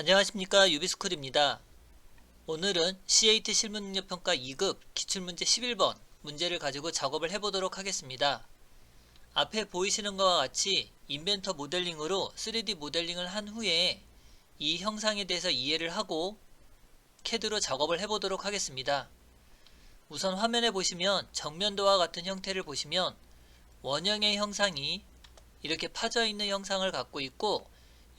안녕하십니까, 유비스쿨입니다. 오늘은 CAT 실무능력평가 2급 기출문제 11번 문제를 가지고 작업을 해보도록 하겠습니다. 앞에 보이시는 것과 같이 인벤터 모델링으로 3D 모델링을 한 후에 이 형상에 대해서 이해를 하고 CAD로 작업을 해보도록 하겠습니다. 우선 화면에 보시면 정면도와 같은 형태를 보시면 원형의 형상이 이렇게 파져 있는 형상을 갖고 있고,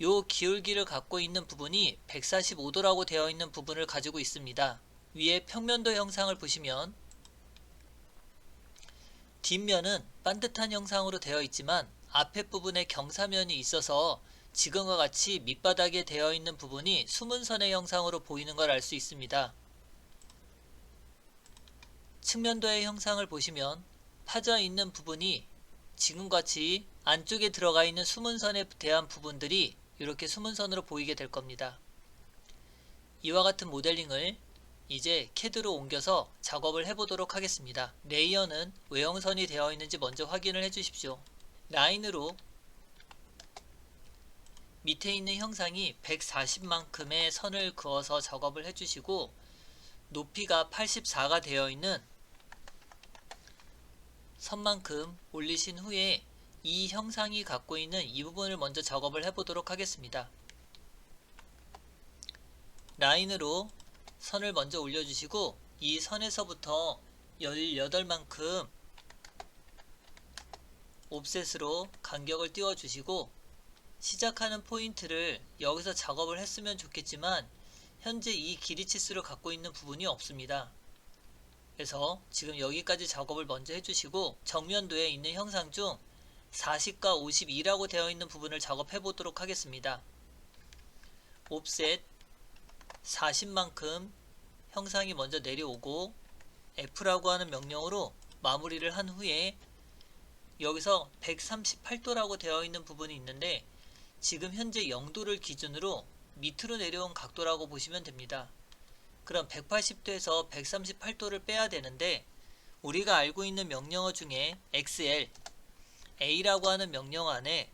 요 기울기를 갖고 있는 부분이 145도라고 되어 있는 부분을 가지고 있습니다. 위에 평면도 형상을 보시면 뒷면은 반듯한 형상으로 되어 있지만 앞에 부분에 경사면이 있어서 지금과 같이 밑바닥에 되어 있는 부분이 수문선의 형상으로 보이는 걸 알 수 있습니다. 측면도의 형상을 보시면 파져 있는 부분이 지금과 같이 안쪽에 들어가 있는 수문선에 대한 부분들이 이렇게 수문선으로 보이게 될 겁니다. 이와 같은 모델링을 이제 CAD로 옮겨서 작업을 해보도록 하겠습니다. 레이어는 외형선이 되어 있는지 먼저 확인을 해 주십시오. 라인으로 밑에 있는 형상이 140만큼의 선을 그어서 작업을 해주시고, 높이가 84가 되어 있는 선만큼 올리신 후에 이 형상이 갖고 있는 이 부분을 먼저 작업을 해보도록 하겠습니다. 라인으로 선을 먼저 올려주시고, 이 선에서부터 18만큼 옵셋으로 간격을 띄워주시고, 시작하는 포인트를 여기서 작업을 했으면 좋겠지만 현재 이 길이 치수를 갖고 있는 부분이 없습니다. 그래서 지금 여기까지 작업을 먼저 해주시고, 정면도에 있는 형상 중 40과 52라고 되어 있는 부분을 작업해 보도록 하겠습니다. 옵셋 40만큼 형상이 먼저 내려오고 F라고 하는 명령으로 마무리를 한 후에 여기서 138도라고 되어 있는 부분이 있는데, 지금 현재 0도를 기준으로 밑으로 내려온 각도라고 보시면 됩니다. 그럼 180도에서 138도를 빼야 되는데, 우리가 알고 있는 명령어 중에 XL A라고 하는 명령어 안에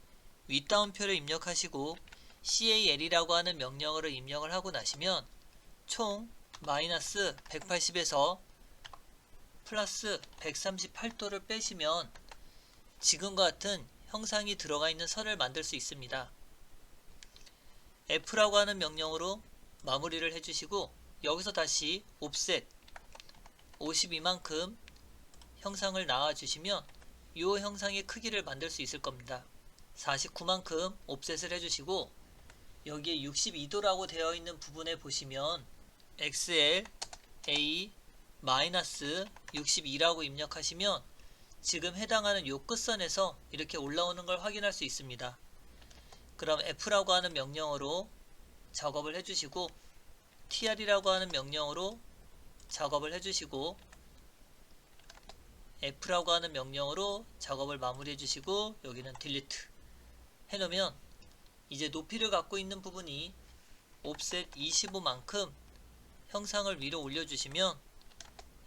윗다운표를 입력하시고 CAL이라고 하는 명령어를 입력을 하고 나시면 총 마이너스 180에서 플러스 138도를 빼시면 지금과 같은 형상이 들어가 있는 선을 만들 수 있습니다. F라고 하는 명령으로 마무리를 해주시고, 여기서 다시 옵셋 52만큼 형상을 나와주시면 이 형상의 크기를 만들 수 있을 겁니다. 49만큼 옵셋을 해주시고, 여기에 62도라고 되어 있는 부분에 보시면 XL A 마이너스 62라고 입력하시면 지금 해당하는 요 끝선에서 이렇게 올라오는 걸 확인할 수 있습니다. 그럼 F라고 하는 명령어로 작업을 해주시고, TR이라고 하는 명령어로 작업을 해주시고, F라고 하는 명령어로 작업을 마무리 해주시고, 여기는 딜리트 해놓으면 이제 높이를 갖고 있는 부분이 옵셋 25만큼 형상을 위로 올려주시면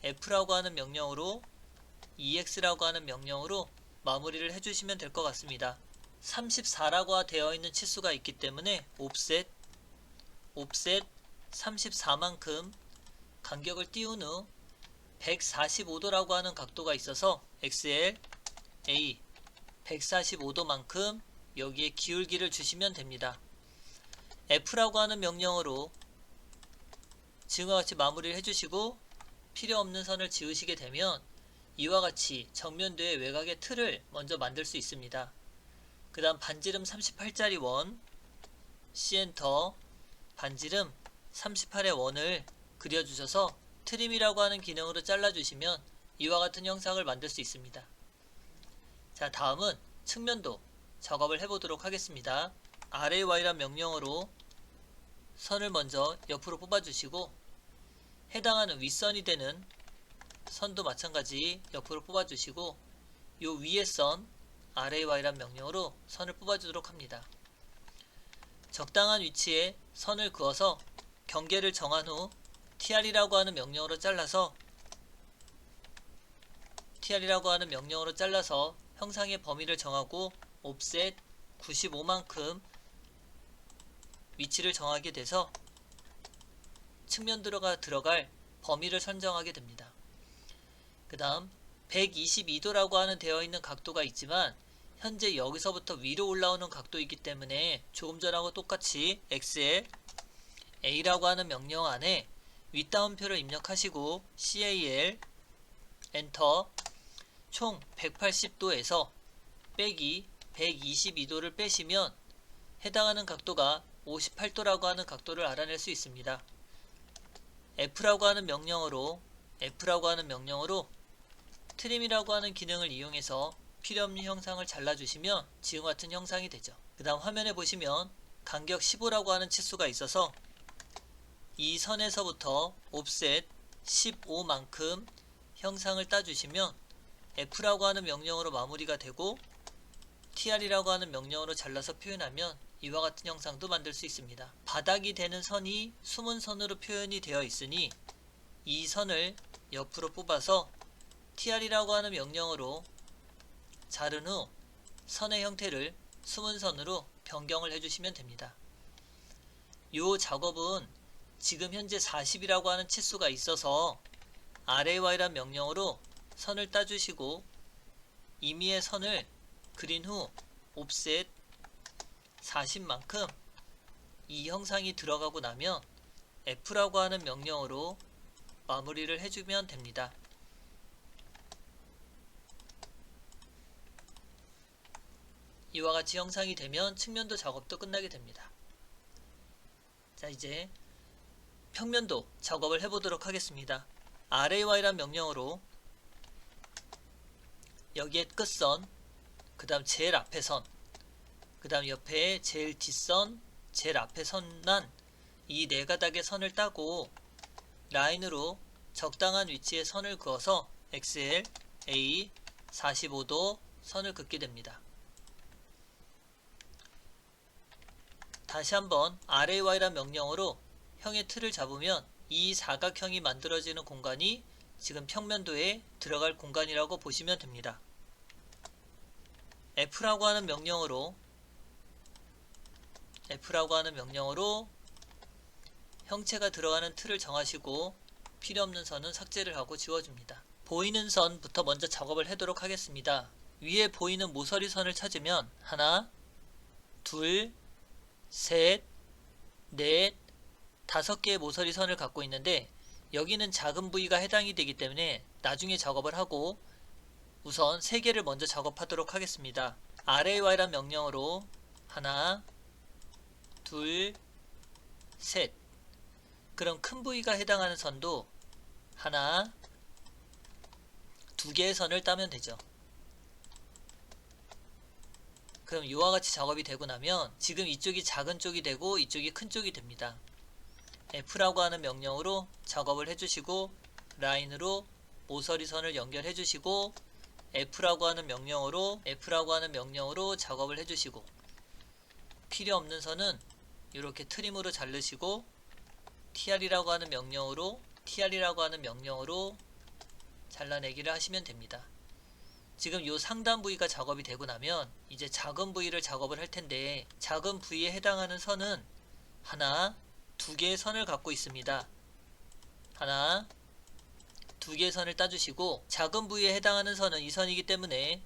F라고 하는 명령어로 EX라고 하는 명령으로 마무리를 해주시면 될 것 같습니다. 34라고 되어 있는 치수가 있기 때문에 옵셋 34만큼 간격을 띄운 후 145도라고 하는 각도가 있어서 XL A 145도만큼 여기에 기울기를 주시면 됩니다. F라고 하는 명령어로 지금과 같이 마무리를 해주시고, 필요 없는 선을 지우시게 되면 이와 같이 정면도의 외곽의 틀을 먼저 만들 수 있습니다. 그 다음 반지름 38짜리 원 C엔터 반지름 38의 원을 그려주셔서 트림이라고 하는 기능으로 잘라주시면 이와 같은 형상을 만들 수 있습니다. 자, 다음은 측면도 작업을 해보도록 하겠습니다. RAY란 명령어로 선을 먼저 옆으로 뽑아주시고, 해당하는 윗선이 되는 선도 마찬가지 옆으로 뽑아주시고, 요 위에 선 RAY란 명령으로 선을 뽑아주도록 합니다. 적당한 위치에 선을 그어서 경계를 정한 후 TR이라고 하는 명령어로 잘라서 형상의 범위를 정하고 옵셋 95만큼 위치를 정하게 돼서 측면 들어갈 범위를 선정하게 됩니다. 그 다음 122도라고 하는 되어 있는 각도가 있지만 현재 여기서부터 위로 올라오는 각도이기 때문에 조금 전하고 똑같이 X에 A라고 하는 명령 안에 윗다운표를 입력하시고 CAL 엔터 총 180도에서 빼기 122도를 빼시면 해당하는 각도가 58도라고 하는 각도를 알아낼 수 있습니다. F라고 하는 명령으로 트림이라고 하는 기능을 이용해서 필요없는 형상을 잘라주시면 지금과 같은 형상이 되죠. 그 다음 화면에 보시면 간격 15라고 하는 치수가 있어서 이 선에서부터 옵셋 15만큼 형상을 따주시면 F라고 하는 명령으로 마무리가 되고 TR이라고 하는 명령으로 잘라서 표현하면 이와 같은 형상도 만들 수 있습니다. 바닥이 되는 선이 숨은 선으로 표현이 되어 있으니 이 선을 옆으로 뽑아서 TR이라고 하는 명령으로 자른 후 선의 형태를 숨은 선으로 변경을 해주시면 됩니다. 이 작업은 지금 현재 40이라고 하는 치수가 있어서 RAY란 명령으로 선을 따주시고 임의의 선을 그린 후 옵셋 40만큼 이 형상이 들어가고 나면 F라고 하는 명령으로 마무리를 해주면 됩니다. 이와 같이 형상이 되면 측면도 작업도 끝나게 됩니다. 자, 이제 평면도 작업을 해보도록 하겠습니다. RAY란 명령으로 여기에 끝선, 그 다음 제일 앞에 선, 그 다음 옆에 제일 뒷선, 제일 앞에 선난 이 네 가닥의 선을 따고 라인으로 적당한 위치에 선을 그어서 XL, A 45도 선을 긋게 됩니다. 다시 한번 RAY란 명령으로 형의 틀을 잡으면 이 사각형이 만들어지는 공간이 지금 평면도에 들어갈 공간이라고 보시면 됩니다. F라고 하는 명령으로 형체가 들어가는 틀을 정하시고 필요없는 선은 삭제를 하고 지워줍니다. 보이는 선부터 먼저 작업을 하도록 하겠습니다. 위에 보이는 모서리 선을 찾으면 하나, 둘, 셋, 넷, 5개의 모서리 선을 갖고 있는데 여기는 작은 부위가 해당이 되기 때문에 나중에 작업을 하고 우선 3개를 먼저 작업하도록 하겠습니다. RAY란 명령으로 하나, 둘, 셋. 그럼 큰 부위가 해당하는 선도 하나, 2개의 선을 따면 되죠. 그럼 이와 같이 작업이 되고 나면 지금 이쪽이 작은 쪽이 되고 이쪽이 큰 쪽이 됩니다. F라고 하는 명령으로 작업을 해주시고 라인으로 모서리 선을 연결해 주시고 F라고 하는 명령으로 작업을 해주시고 필요없는 선은 이렇게 트림으로 자르시고 TR이라고 하는 명령으로 잘라내기를 하시면 됩니다. 지금 이 상단 부위가 작업이 되고 나면 이제 작은 부위를 작업을 할 텐데 작은 부위에 해당하는 선은 하나, 2개의 선을 갖고 있습니다. 하나, 2개의 선을 따주시고 작은 부위에 해당하는 선은 이 선이기 때문에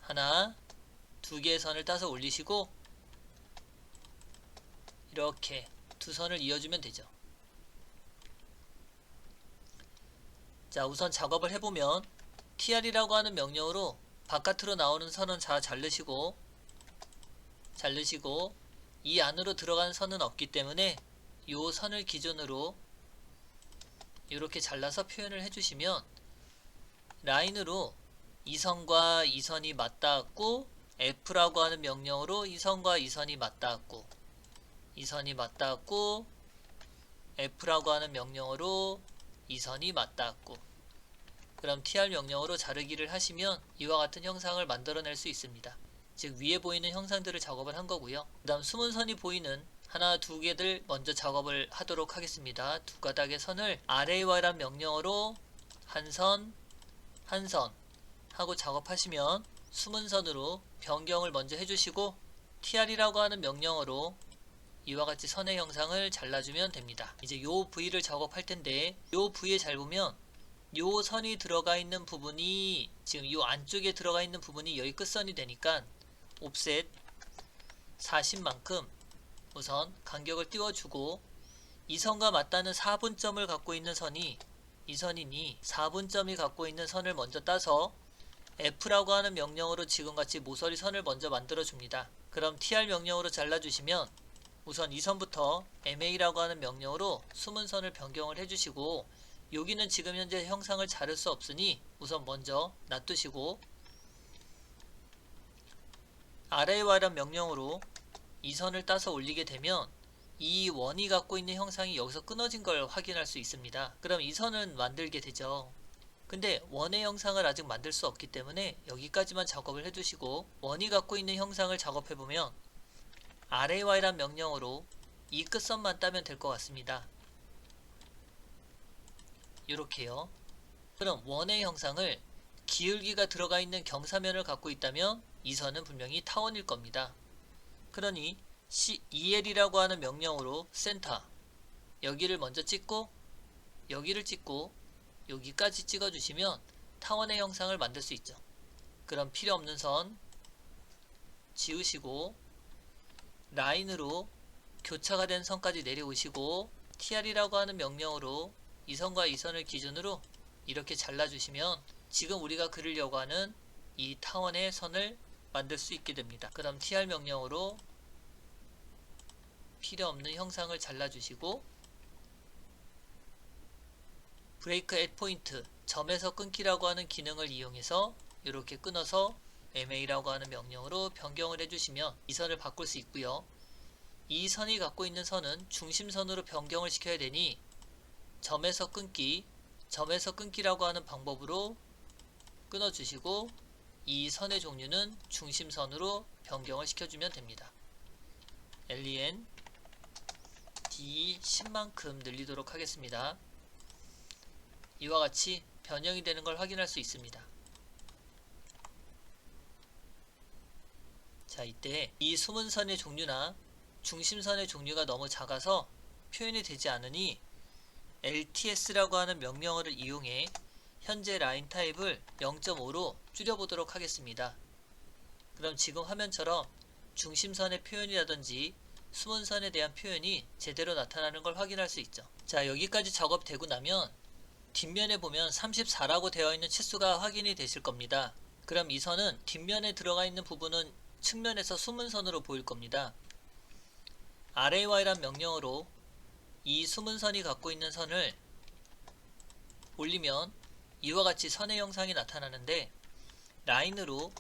하나, 2개의 선을 따서 올리시고 이렇게 2선을 이어주면 되죠. 자, 우선 작업을 해보면 TR이라고 하는 명령으로 바깥으로 나오는 선은 다 자르시고 이 안으로 들어가는 선은 없기 때문에 이 선을 기준으로 이렇게 잘라서 표현을 해주시면 라인으로 이 선과 이 선이 맞닿았고 F라고 하는 명령으로 이 선과 이 선이 맞닿았고 이 선이 맞닿았고 F라고 하는 명령으로 이 선이 맞닿았고 그럼 TR 명령으로 자르기를 하시면 이와 같은 형상을 만들어낼 수 있습니다. 즉 위에 보이는 형상들을 작업을 한 거고요. 그 다음 숨은 선이 보이는 하나, 2개들 먼저 작업을 하도록 하겠습니다. 2가닥의 선을 RAY란 명령으로 한 선 하고 작업하시면 숨은 선으로 변경을 먼저 해주시고 TR이라고 하는 명령으로 이와 같이 선의 형상을 잘라주면 됩니다. 이제 요 부위를 작업할 텐데, 요 부위에 잘 보면 요 선이 들어가 있는 부분이, 지금 요 안쪽에 들어가 있는 부분이 여기 끝선이 되니까 옵셋 40만큼 우선 간격을 띄워주고, 이 선과 맞닿는 4분점을 갖고 있는 선이 이 선이니 4분점이 갖고 있는 선을 먼저 따서 F라고 하는 명령으로 지금같이 모서리 선을 먼저 만들어 줍니다. 그럼 TR 명령으로 잘라주시면 우선 이 선부터 MA라고 하는 명령으로 숨은 선을 변경을 해주시고, 여기는 지금 현재 형상을 자를 수 없으니 우선 먼저 놔두시고, RAY란 명령으로 이 선을 따서 올리게 되면 이 원이 갖고 있는 형상이 여기서 끊어진 걸 확인할 수 있습니다. 그럼 이 선은 만들게 되죠. 근데 원의 형상을 아직 만들 수 없기 때문에 여기까지만 작업을 해두시고, 원이 갖고 있는 형상을 작업해보면 RAY란 명령으로 이 끝선만 따면 될 것 같습니다. 이렇게요. 그럼 원의 형상을 기울기가 들어가 있는 경사면을 갖고 있다면 이 선은 분명히 타원일 겁니다. 그러니 EL이라고 하는 명령으로 센터, 여기를 먼저 찍고 여기를 찍고 여기까지 찍어주시면 타원의 형상을 만들 수 있죠. 그럼 필요 없는 선 지우시고, 라인으로 교차가 된 선까지 내려오시고, TR이라고 하는 명령으로 이 선과 이 선을 기준으로 이렇게 잘라주시면 지금 우리가 그리려고 하는 이 타원의 선을 만들 수 있게 됩니다. 그럼 TR 명령으로 필요 없는 형상을 잘라주시고, 브레이크 앳 포인트, 점에서 끊기라고 하는 기능을 이용해서 이렇게 끊어서 MA라고 하는 명령으로 변경을 해주시면 이 선을 바꿀 수 있고요. 이 선이 갖고 있는 선은 중심선으로 변경을 시켜야 되니 점에서 끊기라고 하는 방법으로 끊어주시고, 이 선의 종류는 중심선으로 변경을 시켜주면 됩니다. LEN D 10만큼 늘리도록 하겠습니다. 이와 같이 변형이 되는 걸 확인할 수 있습니다. 자, 이때 이 숨은 선의 종류나 중심선의 종류가 너무 작아서 표현이 되지 않으니 LTS라고 하는 명령어를 이용해 현재 라인 타입을 0.5로 줄여보도록 하겠습니다. 그럼 지금 화면처럼 중심선의 표현이라든지 숨은 선에 대한 표현이 제대로 나타나는 걸 확인할 수 있죠. 자, 여기까지 작업되고 나면 뒷면에 보면 34라고 되어 있는 치수가 확인이 되실 겁니다. 그럼 이 선은 뒷면에 들어가 있는 부분은 측면에서 숨은 선으로 보일 겁니다. RAY란 명령어로 이 숨은 선이 갖고 있는 선을 올리면 이와 같이 선의 형상이 나타나는데, 라인으로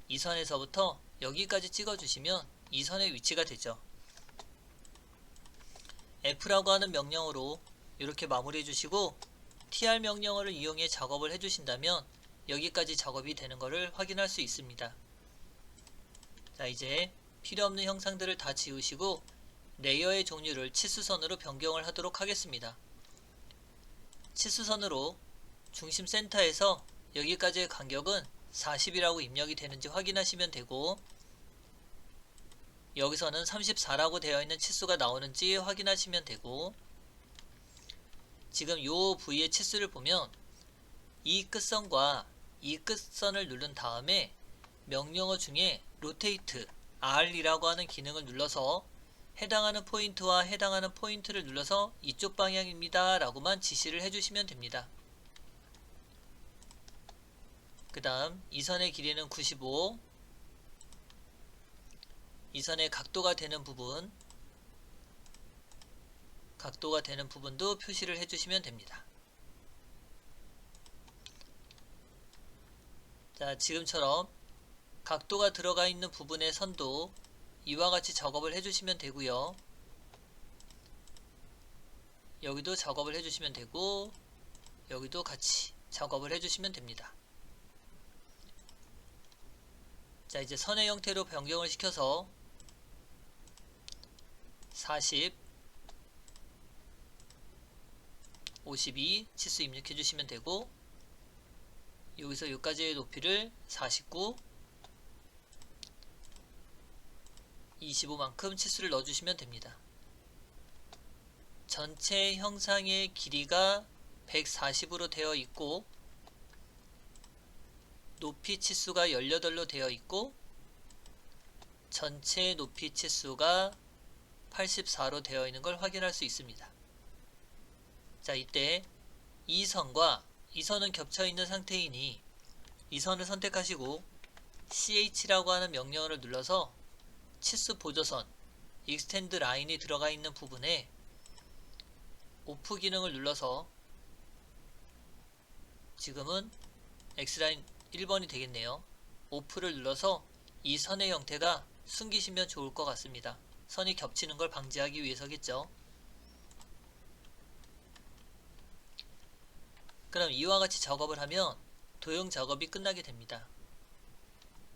이 선에서부터 여기까지 찍어주시면 이 선의 위치가 되죠. F라고 하는 명령어로 이렇게 마무리해 주시고, TR 명령어를 이용해 작업을 해주신다면 여기까지 작업이 되는 것을 확인할 수 있습니다. 자, 이제 필요없는 형상들을 다 지우시고 레이어의 종류를 치수선으로 변경을 하도록 하겠습니다. 치수선으로 중심 센터에서 여기까지의 간격은 40이라고 입력이 되는지 확인하시면 되고, 여기서는 34라고 되어 있는 치수가 나오는지 확인하시면 되고, 지금 요 부위의 치수를 보면 이 끝선과 이 끝선을 누른 다음에 명령어 중에 로테이트 R이라고 하는 기능을 눌러서 해당하는 포인트와 해당하는 포인트를 눌러서 이쪽 방향입니다 라고만 지시를 해주시면 됩니다. 그 다음 이 선의 길이는 95, 이 선의 각도가 되는 부분도 표시를 해주시면 됩니다. 자, 지금처럼 각도가 들어가 있는 부분의 선도 이와 같이 작업을 해주시면 되고요. 여기도 작업을 해주시면 되고, 여기도 같이 작업을 해주시면 됩니다. 자, 이제 선의 형태로 변경을 시켜서 40, 52 치수 입력해 주시면 되고, 여기서 여기까지의 높이를 49, 25만큼 치수를 넣어주시면 됩니다. 전체 형상의 길이가 140으로 되어 있고 높이 치수가 18로 되어 있고 전체 높이 치수가 84로 되어 있는 걸 확인할 수 있습니다. 자, 이때 이 선과 이 선은 겹쳐 있는 상태이니 이 선을 선택하시고 CH라고 하는 명령어를 눌러서 치수 보조선 익스텐드 라인이 들어가 있는 부분에 오프 기능을 눌러서 지금은 X라인 1번이 되겠네요. 오프를 눌러서 이 선의 형태가 숨기시면 좋을 것 같습니다. 선이 겹치는 걸 방지하기 위해서겠죠. 그럼 이와 같이 작업을 하면 도형 작업이 끝나게 됩니다.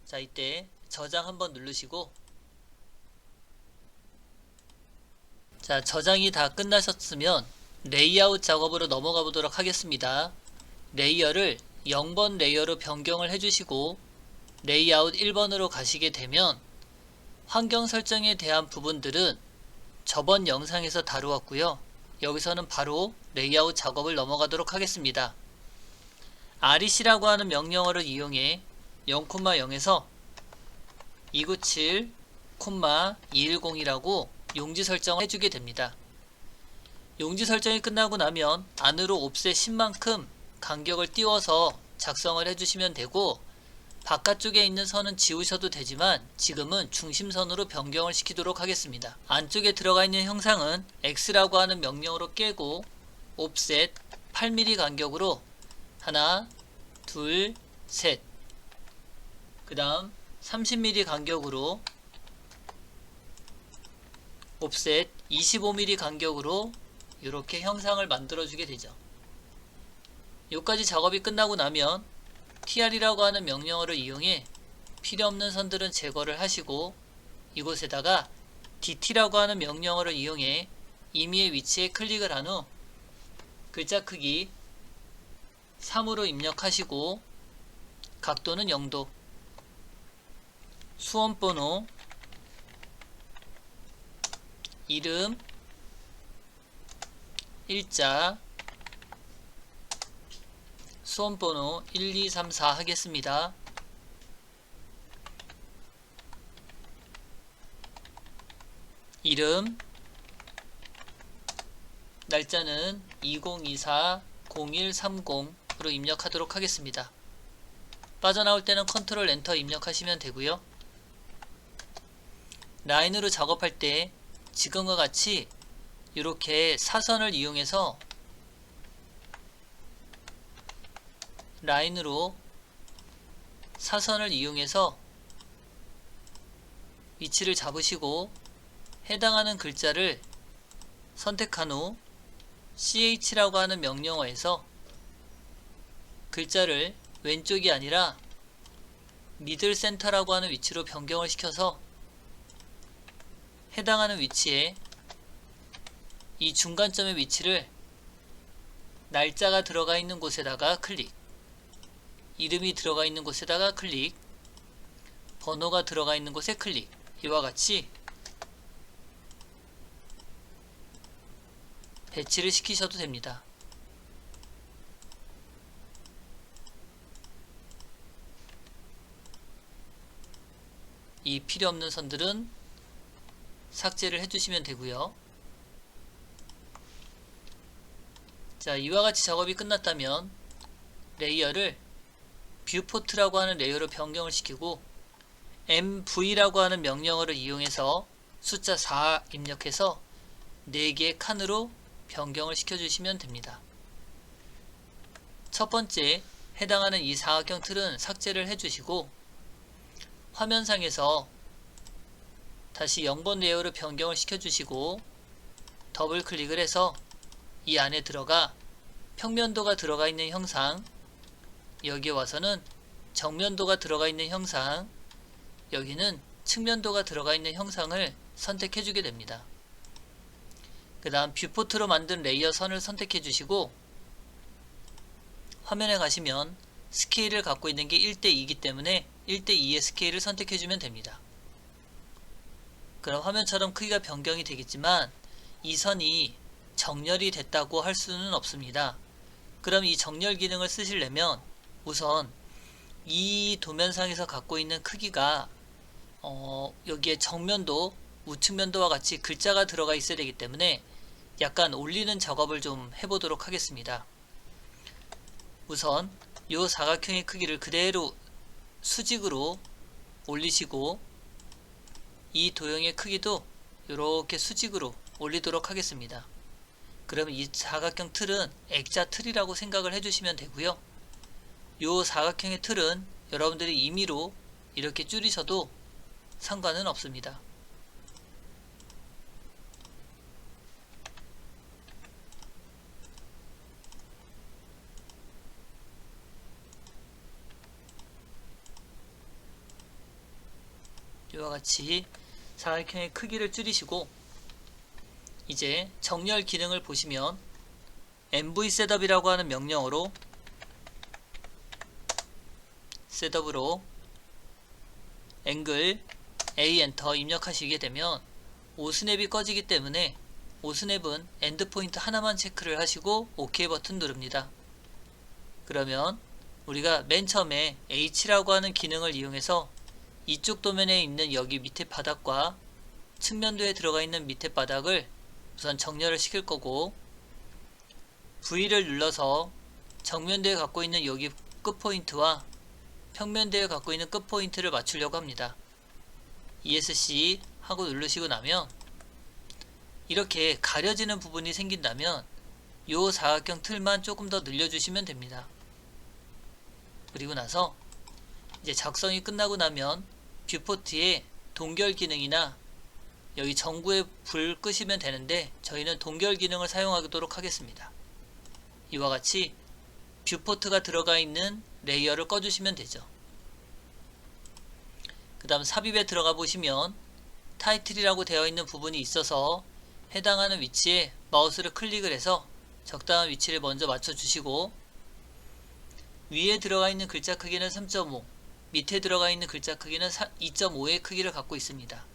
자, 이때 저장 한번 누르시고, 자, 저장이 다 끝나셨으면 레이아웃 작업으로 넘어가 보도록 하겠습니다. 레이어를 0번 레이어로 변경을 해주시고 레이아웃 1번으로 가시게 되면 환경 설정에 대한 부분들은 저번 영상에서 다루었고요. 여기서는 바로 레이아웃 작업을 넘어가도록 하겠습니다. REC라고 하는 명령어를 이용해 0,0에서 297,210이라고 용지 설정을 해주게 됩니다. 용지 설정이 끝나고 나면 안으로 옵셋 10만큼 간격을 띄워서 작성을 해주시면 되고, 바깥쪽에 있는 선은 지우셔도 되지만 지금은 중심선으로 변경을 시키도록 하겠습니다. 안쪽에 들어가 있는 형상은 X라고 하는 명령으로 깨고 옵셋 8mm 간격으로 하나, 둘, 셋, 그 다음 30mm 간격으로 옵셋 25mm 간격으로 이렇게 형상을 만들어 주게 되죠. 여기까지 작업이 끝나고 나면 tr이라고 하는 명령어를 이용해 필요없는 선들은 제거를 하시고 이곳에다가 dt라고 하는 명령어를 이용해 임의의 위치에 클릭을 한 후 글자 크기 3으로 입력하시고 각도는 0도, 수험번호, 이름, 일자, 수험번호 1234 하겠습니다. 이름, 날짜는 2024-0130으로 입력하도록 하겠습니다. 빠져나올 때는 컨트롤 엔터 입력하시면 되고요. 라인으로 작업할 때 지금과 같이 이렇게 사선을 이용해서 위치를 잡으시고 해당하는 글자를 선택한 후 CH라고 하는 명령어에서 글자를 왼쪽이 아니라 미들 센터라고 하는 위치로 변경을 시켜서 해당하는 위치에 이 중간점의 위치를 날짜가 들어가 있는 곳에다가 클릭, 이름이 들어가 있는 곳에다가 클릭, 번호가 들어가 있는 곳에 클릭, 이와 같이 배치를 시키셔도 됩니다. 이 필요없는 선들은 삭제를 해주시면 되고요. 자, 이와 같이 작업이 끝났다면 레이어를 뷰포트라고 하는 레이어로 변경을 시키고 MV라고 하는 명령어를 이용해서 숫자 4 입력해서 4개의 칸으로 변경을 시켜주시면 됩니다. 첫 번째 해당하는 이 사각형 틀은 삭제를 해주시고 화면상에서 다시 0번 레이어로 변경을 시켜주시고 더블 클릭을 해서 이 안에 들어가 평면도가 들어가 있는 형상, 여기에 와서는 정면도가 들어가 있는 형상, 여기는 측면도가 들어가 있는 형상을 선택해 주게 됩니다. 그 다음 뷰포트로 만든 레이어 선을 선택해 주시고 화면에 가시면 스케일을 갖고 있는 게 1:2이기 때문에 1:2의 스케일을 선택해 주면 됩니다. 그럼 화면처럼 크기가 변경이 되겠지만 이 선이 정렬이 됐다고 할 수는 없습니다. 그럼 이 정렬 기능을 쓰시려면 우선 이 도면상에서 갖고 있는 크기가 여기에 정면도 우측면도와 같이 글자가 들어가 있어야 되기 때문에 약간 올리는 작업을 좀 해보도록 하겠습니다. 우선 이 사각형의 크기를 그대로 수직으로 올리시고 이 도형의 크기도 이렇게 수직으로 올리도록 하겠습니다. 그러면 이 사각형 틀은 액자 틀이라고 생각을 해주시면 되고요. 이 사각형의 틀은 여러분들이 임의로 이렇게 줄이셔도 상관은 없습니다. 이와 같이 사각형의 크기를 줄이시고 이제 정렬 기능을 보시면 MV 셋업이라고 하는 명령어로 셋업으로 앵글 A 엔터 입력하시게 되면 오스냅이 꺼지기 때문에 오스냅은 엔드포인트 하나만 체크를 하시고 OK 버튼 누릅니다. 그러면 우리가 맨 처음에 H라고 하는 기능을 이용해서 이쪽 도면에 있는 여기 밑에 바닥과 측면도에 들어가 있는 밑에 바닥을 우선 정렬을 시킬 거고, V를 눌러서 정면도에 갖고 있는 여기 끝포인트와 평면도에 갖고 있는 끝포인트를 맞추려고 합니다. ESC 하고 누르시고 나면 이렇게 가려지는 부분이 생긴다면 이 사각형 틀만 조금 더 늘려주시면 됩니다. 그리고 나서 이제 작성이 끝나고 나면 뷰포트에 동결 기능이나 여기 전구에 불 끄시면 되는데 저희는 동결 기능을 사용하도록 하겠습니다. 이와 같이 뷰포트가 들어가 있는 레이어를 꺼주시면 되죠. 그 다음 삽입에 들어가 보시면 타이틀이라고 되어 있는 부분이 있어서 해당하는 위치에 마우스를 클릭을 해서 적당한 위치를 먼저 맞춰 주시고, 위에 들어가 있는 글자 크기는 3.5, 밑에 들어가 있는 글자 크기는 2.5의 크기를 갖고 있습니다.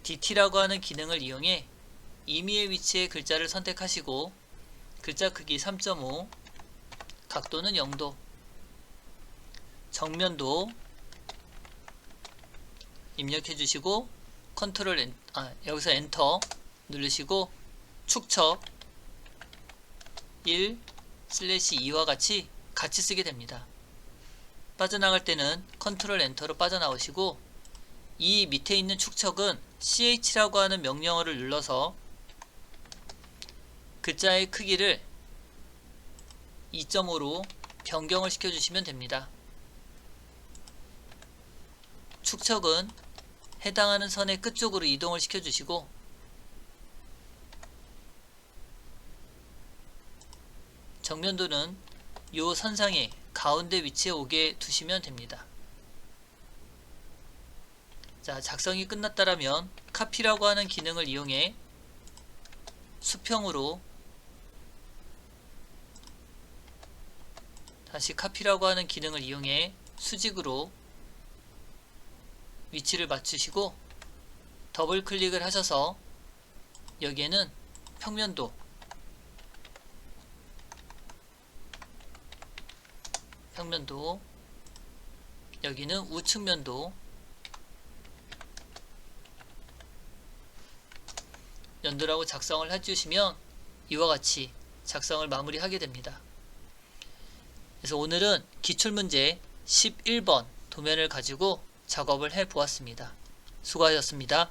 DT라고 하는 기능을 이용해 임의의 위치에 글자를 선택하시고 글자 크기 3.5, 각도는 0도, 정면도 입력해 주시고 컨트롤 여기서 엔터 누르시고 축척 1/2와 같이 쓰게 됩니다. 빠져나갈 때는 컨트롤 엔터로 빠져나오시고, 이 밑에 있는 축척은 CH라고 하는 명령어를 눌러서 글자의 크기를 2.5로 변경을 시켜주시면 됩니다. 축척은 해당하는 선의 끝쪽으로 이동을 시켜주시고, 정면도는 이 선상의 가운데 위치에 오게 두시면 됩니다. 자, 작성이 끝났다라면 카피라고 하는 기능을 이용해 수평으로 다시 카피라고 하는 기능을 이용해 수직으로 위치를 맞추시고 더블 클릭을 하셔서 여기에는 평면도, 여기는 우측면도 연도라고 작성을 해주시면 이와 같이 작성을 마무리하게 됩니다. 그래서 오늘은 기출문제 11번 도면을 가지고 작업을 해 보았습니다. 수고하셨습니다.